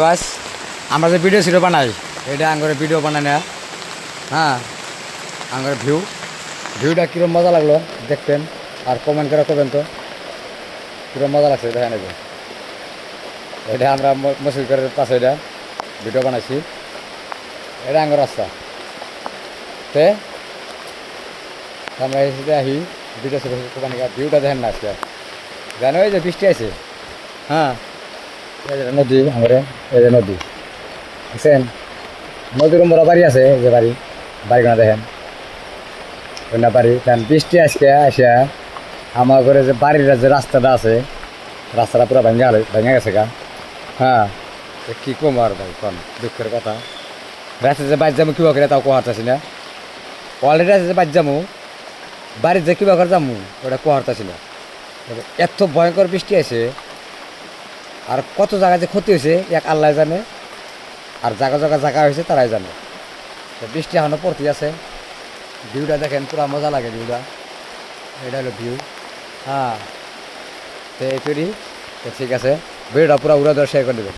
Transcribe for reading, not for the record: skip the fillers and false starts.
বাস আমরা যে ভিডিও ছিল বানাই এটা আঙ্গরে ভিডিও বানাই না। হ্যাঁ, আঙ্গরে ভিউটা কীরকম মজা লাগলো দেখতেন আর কমেন্ট করে করবেন তো কীরকম মজা লাগছে দেখেন। এটা আমরা মসজিদের পাশে এটা ভিডিও বানাইছি। এটা আঙ্গর রাস্তা তে আমরা এসে আহি ভিডিও ছিল ভিউটা দেখেন না আজকে জানো এই যে বৃষ্টি আছে। হ্যাঁ, এই যে নদী আমাদের, এই যে নদী বুঝছেন, নদীর বড় বাড়ি আছে, যে বাড়িগুলো দেখেন না বাড়ি। কারণ বৃষ্টি আজকে আসিয়া আমার ঘরে যে বাড়ির যে রাস্তাটা আছে রাস্তাটা পুরো ভেঙে গেছে গা। হ্যাঁ, কী কম আর ভাই কোন দুঃখের কথা। রাস্তা যে বাইর যাবো কিবা করে তাও কোহার চাচ্ছি না। অলরেডি আছে যে বাইর যাবো বাড়ির যে কিবা করে যাবো ওটা কোহার চাচ্ছি না। এত ভয়ঙ্কর বৃষ্টি আছে আর কত জায়গায় যে ক্ষতি হয়েছে এক আল্লাহ জানে, আর জায়গা হয়েছে তারাই জানে। তো বৃষ্টি এখনও পড়তে আছে। ভিউটা দেখেন পুরা মজা লাগে ভিউটা। এটা হলো ভিউ। হ্যাঁ, তো এই করি, তো ঠিক আছে, ভিডিওটা পুরো উড়া ধরে শেয়ার করে দেবেন।